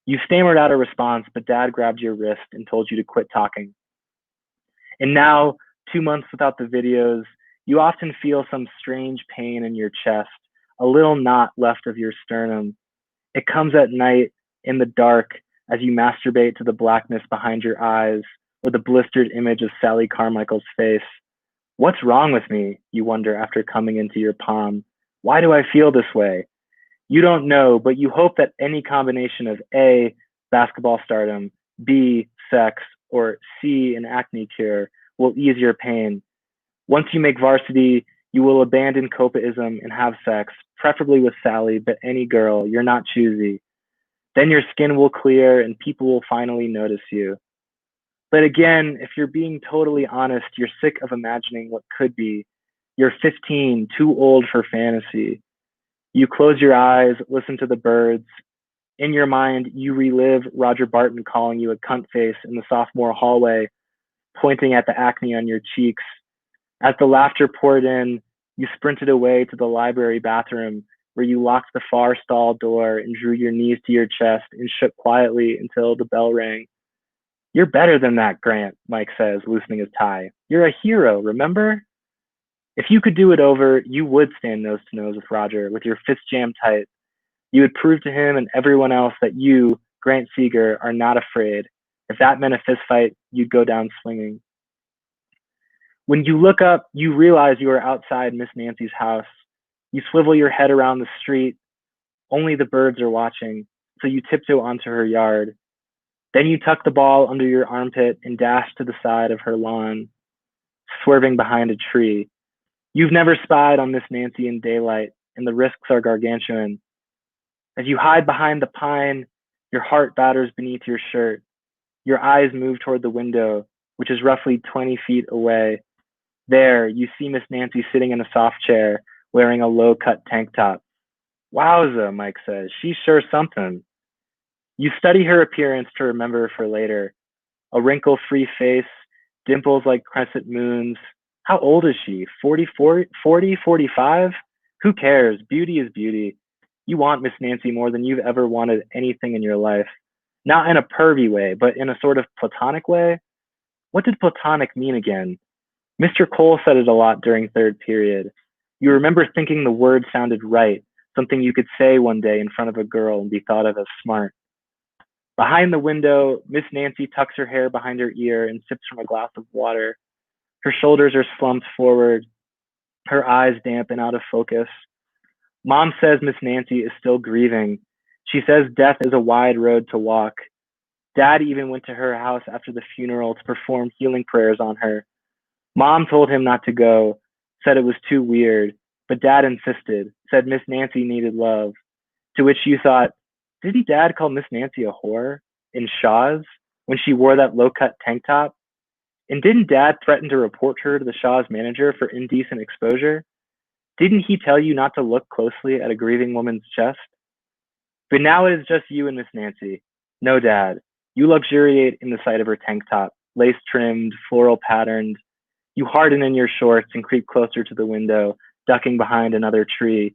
You stammered out a response, but dad grabbed your wrist and told you to quit talking. And now, 2 months without the videos, you often feel some strange pain in your chest, a little knot left of your sternum. It comes at night, in the dark, as you masturbate to the blackness behind your eyes or the blistered image of Sally Carmichael's face. What's wrong with me, you wonder after coming into your palm. Why do I feel this way? You don't know, but you hope that any combination of A, basketball stardom, B, sex, or C, an acne cure will ease your pain. Once you make varsity, you will abandon copaism and have sex, preferably with Sally, but any girl, you're not choosy. Then your skin will clear and people will finally notice you. But again, if you're being totally honest, you're sick of imagining what could be. You're 15, too old for fantasy. You close your eyes, listen to the birds. In your mind, you relive Roger Barton calling you a cunt face in the sophomore hallway, pointing at the acne on your cheeks. As the laughter poured in, you sprinted away to the library bathroom, where you locked the far stall door and drew your knees to your chest and shook quietly until the bell rang. "You're better than that, Grant," Mike says, loosening his tie. "You're a hero, remember?" If you could do it over, you would stand nose to nose with Roger, with your fists jammed tight. You would prove to him and everyone else that you, Grant Seeger, are not afraid. If that meant a fist fight, you'd go down swinging. When you look up, you realize you are outside Miss Nancy's house. You swivel your head around the street. Only the birds are watching, so you tiptoe onto her yard. Then you tuck the ball under your armpit and dash to the side of her lawn, swerving behind a tree. You've never spied on Miss Nancy in daylight, and the risks are gargantuan. As you hide behind the pine, your heart batters beneath your shirt. Your eyes move toward the window, which is roughly 20 feet away. There, you see Miss Nancy sitting in a soft chair, wearing a low-cut tank top. Wowza, Mike says, she's sure something. You study her appearance to remember for later. A wrinkle-free face, dimples like crescent moons. How old is she? 40, 45? Who cares? Beauty is beauty. You want Miss Nancy more than you've ever wanted anything in your life. Not in a pervy way, but in a sort of platonic way. What did platonic mean again? Mr. Cole said it a lot during third period. You remember thinking the word sounded right, something you could say one day in front of a girl and be thought of as smart. Behind the window, Miss Nancy tucks her hair behind her ear and sips from a glass of water. Her shoulders are slumped forward. Her eyes damp and out of focus. Mom says Miss Nancy is still grieving. She says death is a wide road to walk. Dad even went to her house after the funeral to perform healing prayers on her. Mom told him not to go, said it was too weird, but Dad insisted, said Miss Nancy needed love. To which you thought, didn't Dad call Miss Nancy a whore in Shaw's when she wore that low-cut tank top? And didn't Dad threaten to report her to the Shaw's manager for indecent exposure? Didn't he tell you not to look closely at a grieving woman's chest? But now it is just you and Miss Nancy. No Dad. You luxuriate in the sight of her tank top, lace-trimmed, floral patterned. You harden in your shorts and creep closer to the window, ducking behind another tree.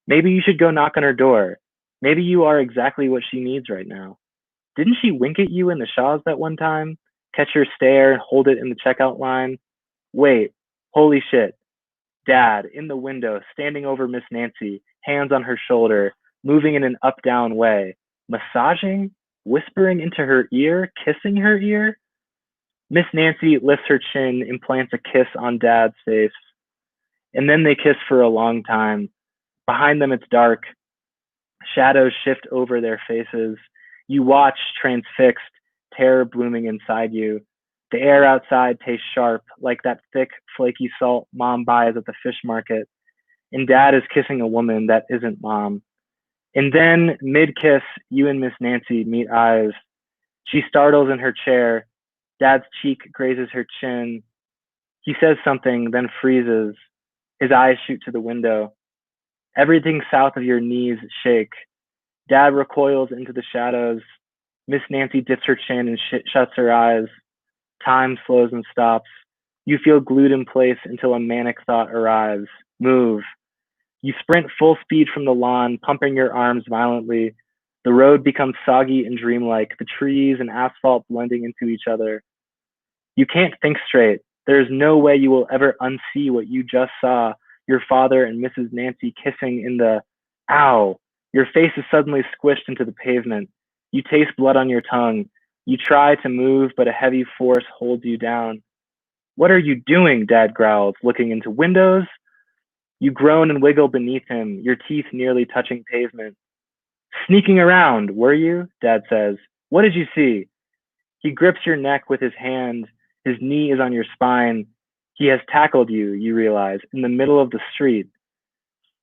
Maybe you should go knock on her door. Maybe you are exactly what she needs right now. Didn't she wink at you in the Shaws that one time? Catch your stare and hold it in the checkout line? Wait, holy shit. Dad, in the window, standing over Miss Nancy, hands on her shoulder, moving in an up-down way, massaging, whispering into her ear, kissing her ear. Miss Nancy lifts her chin, implants a kiss on Dad's face. And then they kiss for a long time. Behind them, it's dark. Shadows shift over their faces. You watch, transfixed, terror blooming inside you. The air outside tastes sharp, like that thick, flaky salt Mom buys at the fish market. And Dad is kissing a woman that isn't Mom. And then, mid-kiss, you and Miss Nancy meet eyes. She startles in her chair. Dad's cheek grazes her chin. He says something, then freezes. His eyes shoot to the window. Everything south of your knees shake. Dad recoils into the shadows. Miss Nancy dips her chin and shuts her eyes. Time slows and stops. You feel glued in place until a manic thought arrives. Move. You sprint full speed from the lawn, pumping your arms violently. The road becomes soggy and dreamlike, the trees and asphalt blending into each other. You can't think straight. There is no way you will ever unsee what you just saw, your father and Mrs. Nancy kissing in the, ow. Your face is suddenly squished into the pavement. You taste blood on your tongue. You try to move, but a heavy force holds you down. What are you doing? Dad growls, looking into windows. You groan and wiggle beneath him, your teeth nearly touching pavement. Sneaking around, were you? Dad says. What did you see? He grips your neck with his hand. His knee is on your spine. He has tackled you, you realize, in the middle of the street.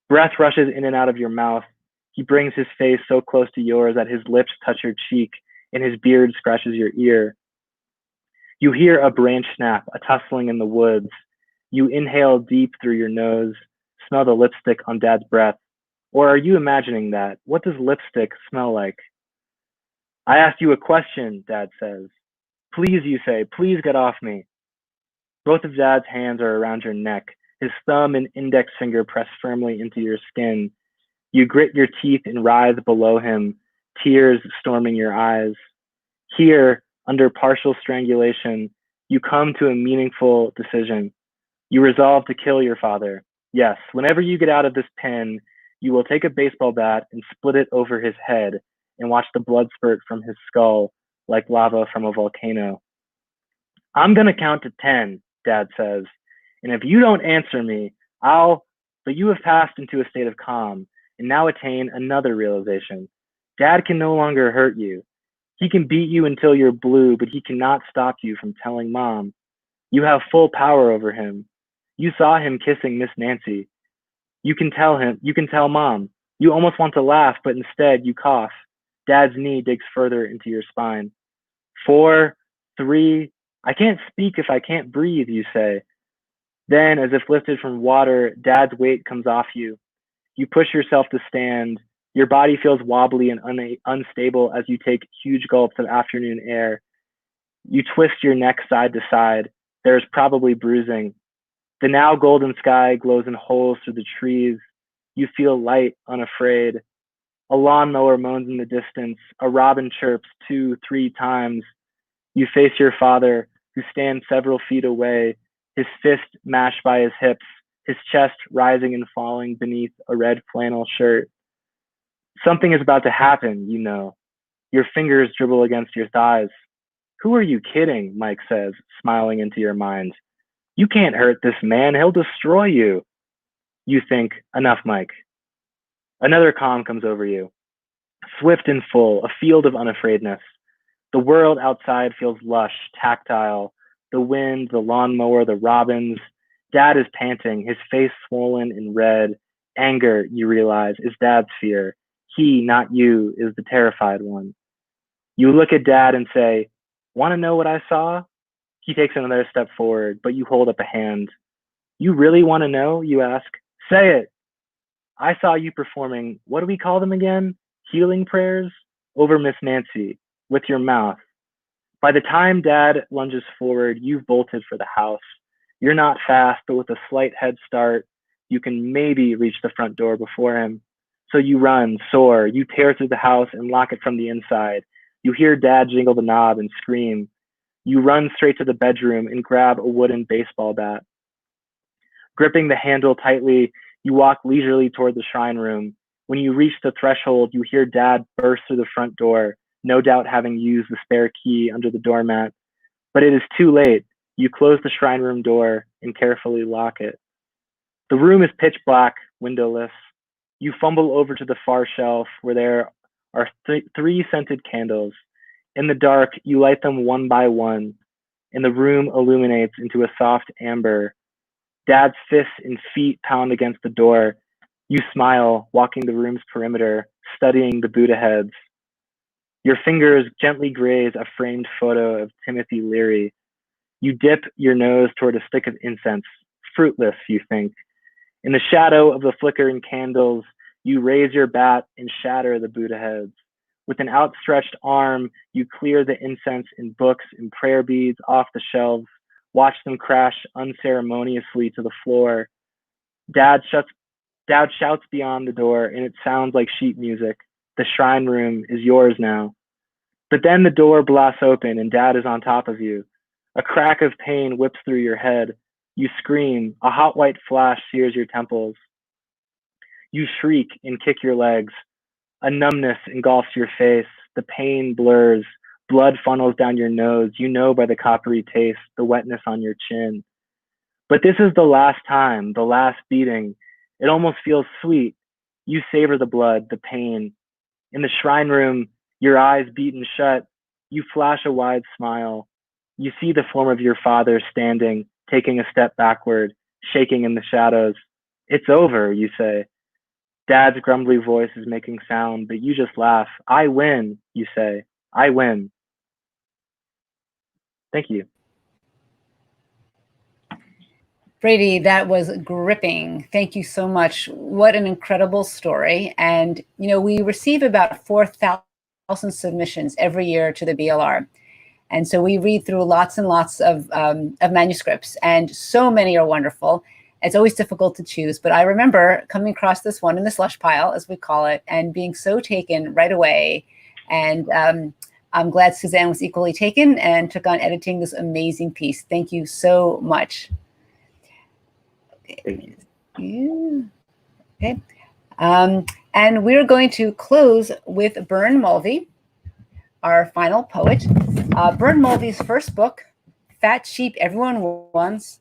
Breath rushes in and out of your mouth. He brings his face so close to yours that his lips touch your cheek and his beard scratches your ear. You hear a branch snap, a tussling in the woods. You inhale deep through your nose, smell the lipstick on Dad's breath. Or are you imagining that? What does lipstick smell like? I asked you a question, Dad says. Please, you say, please get off me. Both of Dad's hands are around your neck, his thumb and index finger pressed firmly into your skin. You grit your teeth and writhe below him, tears storming your eyes. Here, under partial strangulation, you come to a meaningful decision. You resolve to kill your father. Yes, whenever you get out of this pen, you will take a baseball bat and split it over his head and watch the blood spurt from his skull like lava from a volcano. I'm going to count to 10, Dad says, and if you don't answer me, but you have passed into a state of calm and now attain another realization. Dad can no longer hurt you. He can beat you until you're blue, but he cannot stop you from telling Mom. You have full power over him. You saw him kissing Miss Nancy. You can tell Mom. You almost want to laugh, but instead you cough. Dad's knee digs further into your spine. 4, 3, I can't speak if I can't breathe, you say. Then, as if lifted from water, Dad's weight comes off you. You push yourself to stand. Your body feels wobbly and unstable as you take huge gulps of afternoon air. You twist your neck side to side. There is probably bruising. The now golden sky glows in holes through the trees. You feel light, unafraid. A lawnmower moans in the distance. A robin chirps 2, 3 times. You face your father, who stands several feet away, his fist mashed by his hips, his chest rising and falling beneath a red flannel shirt. Something is about to happen, you know. Your fingers dribble against your thighs. Who are you kidding? Mike says, smiling into your mind. You can't hurt this man. He'll destroy you. You think, enough, Mike. Another calm comes over you. Swift and full, a field of unafraidness. The world outside feels lush, tactile. The wind, the lawnmower, the robins. Dad is panting, his face swollen and red. Anger, you realize, is Dad's fear. He, not you, is the terrified one. You look at Dad and say, want to know what I saw? He takes another step forward, but you hold up a hand. You really want to know? You ask. Say it. I saw you performing, what do we call them again? Healing prayers? Over Miss Nancy, with your mouth. By the time Dad lunges forward, you've bolted for the house. You're not fast, but with a slight head start, you can maybe reach the front door before him. So you run, soar, you tear through the house and lock it from the inside. You hear Dad jingle the knob and scream. You run straight to the bedroom and grab a wooden baseball bat. Gripping the handle tightly, you walk leisurely toward the shrine room. When you reach the threshold, you hear Dad burst through the front door, no doubt having used the spare key under the doormat. But it is too late. You close the shrine room door and carefully lock it. The room is pitch black, windowless. You fumble over to the far shelf where there are 3 scented candles. In the dark, you light them one by one, and the room illuminates into a soft amber. Dad's fists and feet pound against the door. You smile, walking the room's perimeter, studying the Buddha heads. Your fingers gently graze a framed photo of Timothy Leary. You dip your nose toward a stick of incense. Fruitless, you think. In the shadow of the flickering candles, you raise your bat and shatter the Buddha heads. With an outstretched arm, you clear the incense and books and prayer beads off the shelves, watch them crash unceremoniously to the floor. Dad shouts beyond the door, and it sounds like sheet music. The shrine room is yours now. But then the door blasts open, and Dad is on top of you. A crack of pain whips through your head. You scream. A hot white flash sears your temples. You shriek and kick your legs. A numbness engulfs your face. The pain blurs. Blood funnels down your nose. You know by the coppery taste, the wetness on your chin. But this is the last time, the last beating. It almost feels sweet. You savor the blood, the pain. In the shrine room, your eyes beaten shut, you flash a wide smile. You see the form of your father standing, taking a step backward, shaking in the shadows. It's over, you say. Dad's grumbly voice is making sound, but you just laugh. I win, you say. I win. Thank you. Brady, that was gripping. Thank you so much. What an incredible story. And, you know, we receive about 4,000 submissions every year to the BLR. And so we read through lots and lots of manuscripts, and so many are wonderful. It's always difficult to choose, but I remember coming across this one in the slush pile, as we call it, and being so taken right away. And I'm glad Suzanne was equally taken and took on editing this amazing piece. Thank you so much. Thank you. Yeah. Okay. And we're going to close with Bern Mulvey, our final poet. Bern Mulvey's first book, Fat Sheep Everyone Wants,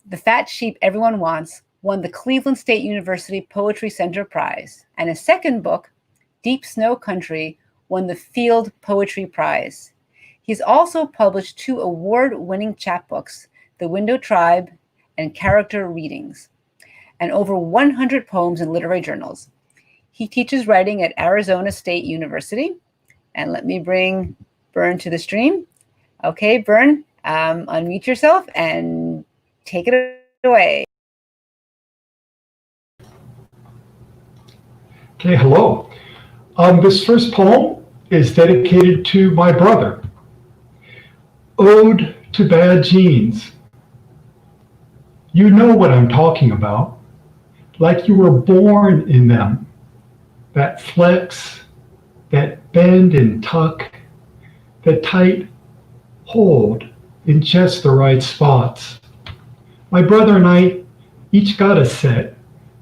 The Fat Sheep Everyone Wants, won the Cleveland State University Poetry Center Prize. And his second book, Deep Snow Country, won the Field Poetry Prize. He's also published 2 award-winning chapbooks, The Window Tribe and Character Readings, and over 100 poems in literary journals. He teaches writing at Arizona State University. And let me bring Bern to the stream. Okay, Bern, unmute yourself and take it away. Okay, hello. This first poem is dedicated to my brother. Ode to Bad Genes. You know what I'm talking about, like you were born in them. That flex, that bend and tuck, that tight hold in just the right spots. My brother and I each got a set.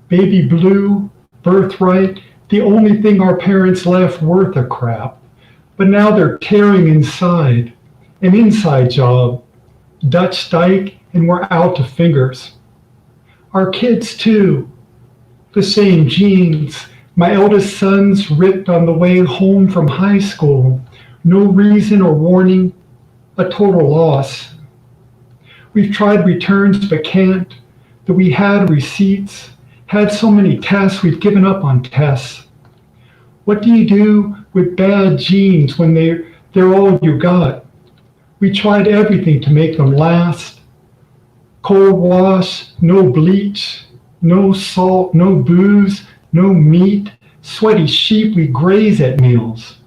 Baby blue, birthright, the only thing our parents left worth a crap. But now they're tearing inside, an inside job, Dutch Dyke, and we're out to fingers. Our kids too, the same genes. My eldest son's ripped on the way home from high school. No reason or warning, a total loss. We've tried returns but can't. That we had receipts, had so many tests, we've given up on tests. What do you do with bad genes when they're all you got? We tried everything to make them last. Cold wash, no bleach, no salt, no booze, no meat, sweaty sheep we graze at meals.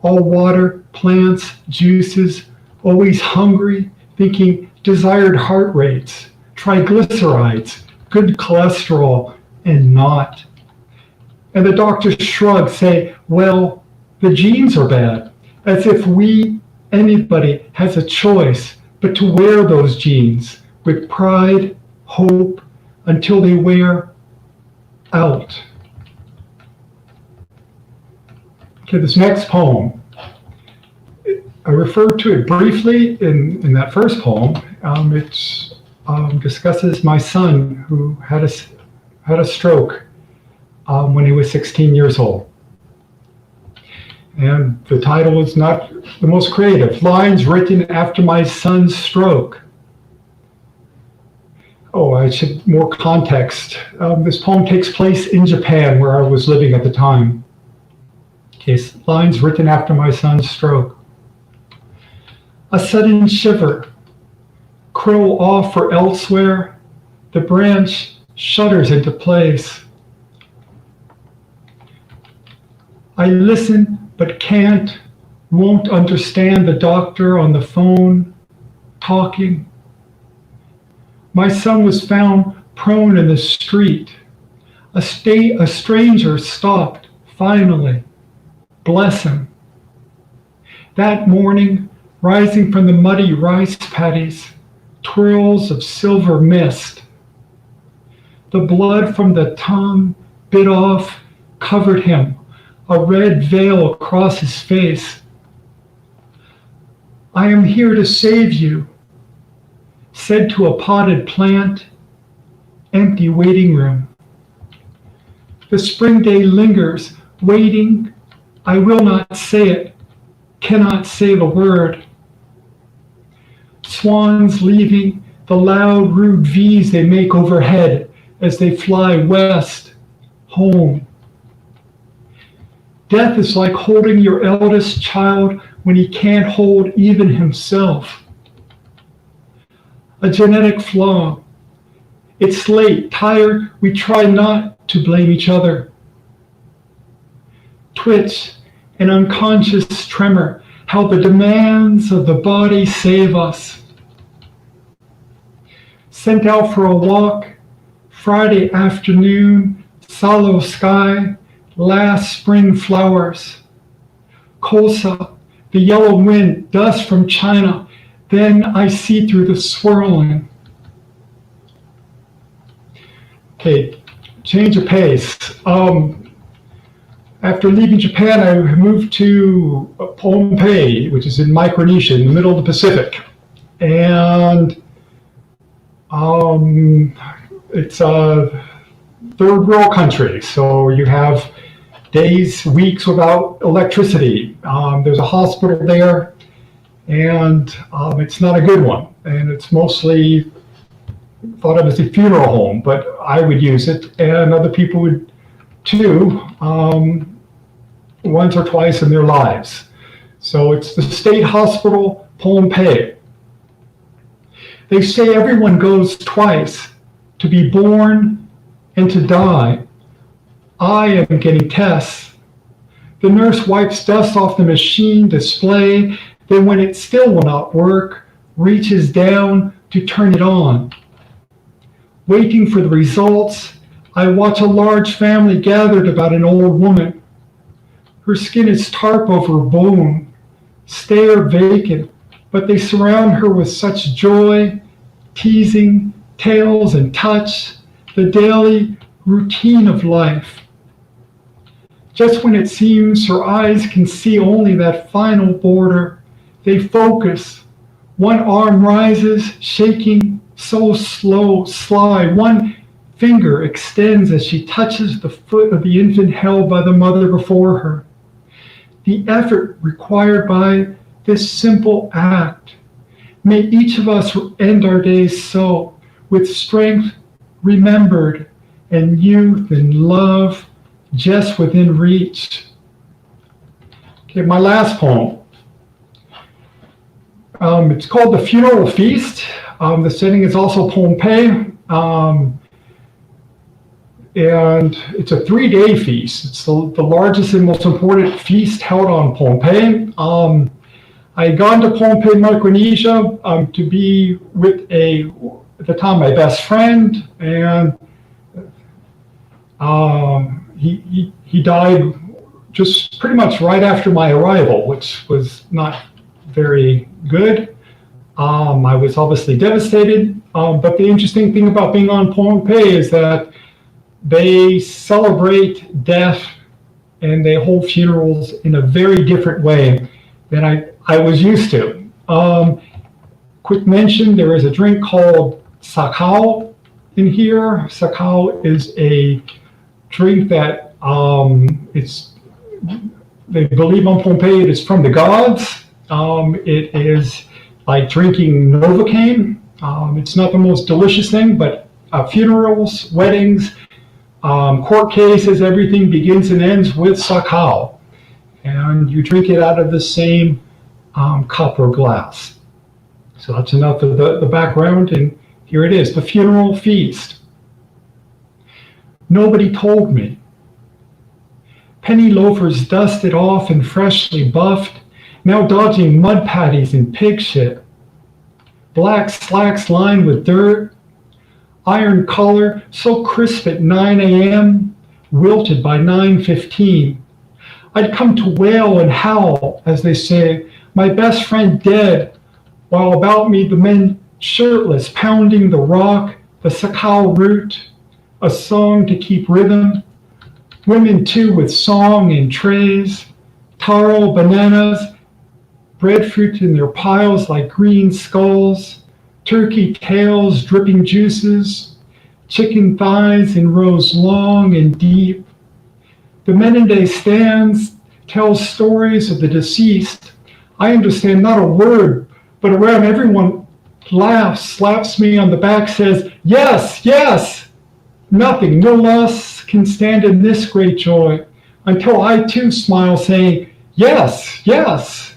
All water, plants, juices, always hungry, thinking desired heart rates, triglycerides, good cholesterol, and not. And the doctors shrug, say, well, the genes are bad, as if anybody has a choice but to wear those genes with pride, hope, until they wear out. Okay, this next poem, I referred to it briefly in that first poem. It discusses my son who had a stroke when he was 16 years old. And the title is not the most creative. Lines written after my son's stroke. Oh, I should more context. This poem takes place in Japan, where I was living at the time. Okay, lines written after my son's stroke. A sudden shiver, crow off or elsewhere, the branch shudders into place. I listen but can't, won't understand the doctor on the phone, talking. My son was found prone in the street. A stranger stopped, finally. Bless him. That morning, rising from the muddy rice paddies, twirls of silver mist. The blood from the tongue bit off covered him, a red veil across his face. I am here to save you, said to a potted plant, empty waiting room. The spring day lingers, waiting. I will not say it, cannot say the word. Swans leaving, the loud, rude V's they make overhead as they fly west, home. Death is like holding your eldest child when he can't hold even himself. A genetic flaw. It's late, tired, we try not to blame each other. Twitch, an unconscious tremor, how the demands of the body save us. Sent out for a walk, Friday afternoon, sallow sky, last spring flowers. Colza, the yellow wind, dust from China, then I see through the swirling. Okay, change of pace. After leaving Japan, I moved to Pohnpei, which is in Micronesia, in the middle of the Pacific. And it's a third world country, so you have days, weeks without electricity. There's a hospital there, and it's not a good one. And it's mostly thought of as a funeral home, but I would use it, and other people would to once or twice in their lives. So it's the State Hospital, Pompeii. They say everyone goes twice, to be born and to die. I am getting tests. The nurse wipes dust off the machine display, then when it still will not work, reaches down to turn it on. Waiting for the results, I watch a large family gathered about an old woman. Her skin is tarp over bone, stare vacant, but they surround her with such joy, teasing, tales and touch, the daily routine of life. Just when it seems her eyes can see only that final border, they focus. One arm rises, shaking, so slow, sly. One finger extends as she touches the foot of the infant held by the mother before her. The effort required by this simple act. May each of us end our days so, with strength remembered and youth and love just within reach. Okay, my last poem. It's called The Funeral Feast. The setting is also Pompeii. And it's a 3-day feast. It's the largest and most important feast held on Pompeii. I had gone to Pompeii, Micronesia, to be with at the time, my best friend, and he died just pretty much right after my arrival, which was not very good. I was obviously devastated, but the interesting thing about being on Pompeii is that they celebrate death and they hold funerals in a very different way than I was used to. Quick mention, there is a drink called sakao in here. Sakao is a drink that they believe on Pompeii it is from the gods. It is like drinking Novocaine. It's not the most delicious thing, but funerals, weddings, court cases, everything begins and ends with sakao. And you drink it out of the same cup or glass. So that's enough of the background, and here it is, the funeral feast. Nobody told me. Penny loafers dusted off and freshly buffed, now dodging mud patties and pig shit. Black slacks lined with dirt, iron collar so crisp at 9 a.m., wilted by 9:15. I'd come to wail and howl, as they say, my best friend dead, while about me the men shirtless pounding the rock, the sakao root, a song to keep rhythm. Women too with song and trays, taro, bananas, breadfruit in their piles like green skulls, turkey tails dripping juices, chicken thighs in rows long and deep. The Menendez stands, tells stories of the deceased. I understand not a word, but around everyone laughs, slaps me on the back, says, yes, yes. Nothing, no loss can stand in this great joy, until I too smile, saying, yes, yes.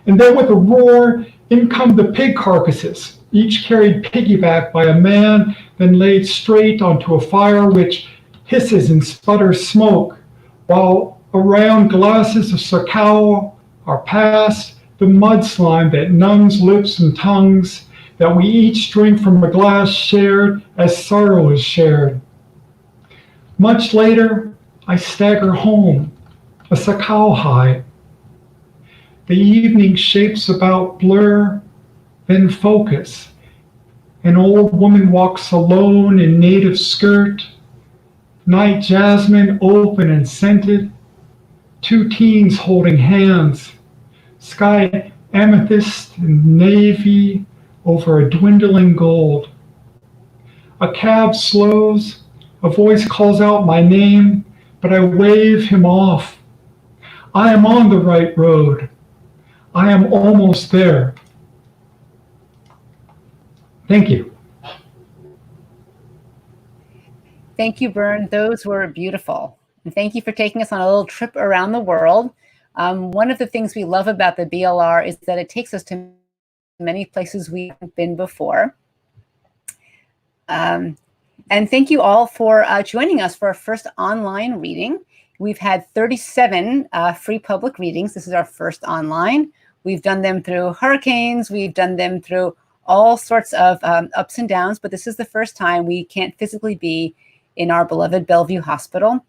And then with a roar, in come the pig carcasses, each carried piggyback by a man, then laid straight onto a fire which hisses and sputters smoke, while around glasses of sakao are passed the mud slime that numbs lips and tongues, that we each drink from a glass shared as sorrow is shared. Much later, I stagger home, a sakao high. The evening shapes about blur, then focus. An old woman walks alone in native skirt, night jasmine open and scented, 2 teens holding hands, sky amethyst and navy over a dwindling gold. A cab slows, a voice calls out my name, but I wave him off. I am on the right road. I am almost there. Thank you. Thank you, Bern. Those were beautiful. And thank you for taking us on a little trip around the world. One of the things we love about the BLR is that it takes us to many places we haven't been before. And thank you all for joining us for our first online reading. We've had 37 free public readings. This is our first online. We've done them through hurricanes. We've done them through all sorts of ups and downs, but this is the first time we can't physically be in our beloved Bellevue hospital.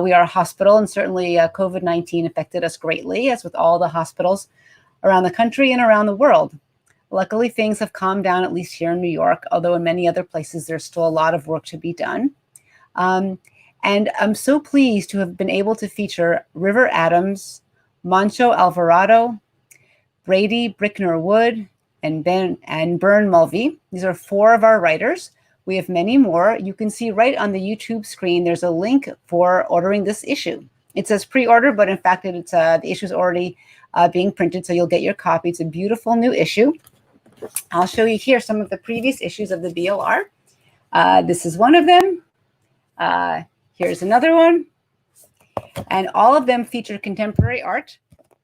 We are a hospital, and certainly COVID-19 affected us greatly, as with all the hospitals around the country and around the world. Luckily, things have calmed down, at least here in New York, although in many other places, there's still a lot of work to be done. And I'm so pleased to have been able to feature River Adams, Moncho Alvarado, Brady Brickner-Wood, and Bern Mulvey. These are 4 of our writers. We have many more. You can see right on the YouTube screen, there's a link for ordering this issue. It says pre-order, but in fact, it's the issue is already being printed, so you'll get your copy. It's a beautiful new issue. I'll show you here some of the previous issues of the BLR. This is one of them. Here's another one. And all of them feature contemporary art.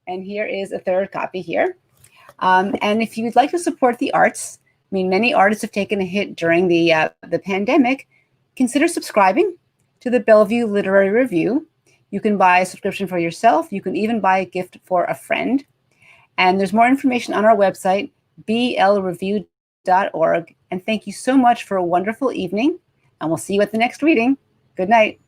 And here is a third copy here. And if you'd like to support the arts, I mean, many artists have taken a hit during the pandemic, consider subscribing to the Bellevue Literary Review. You can buy a subscription for yourself. You can even buy a gift for a friend. And there's more information on our website, blreview.org. And thank you so much for a wonderful evening. And we'll see you at the next reading. Good night.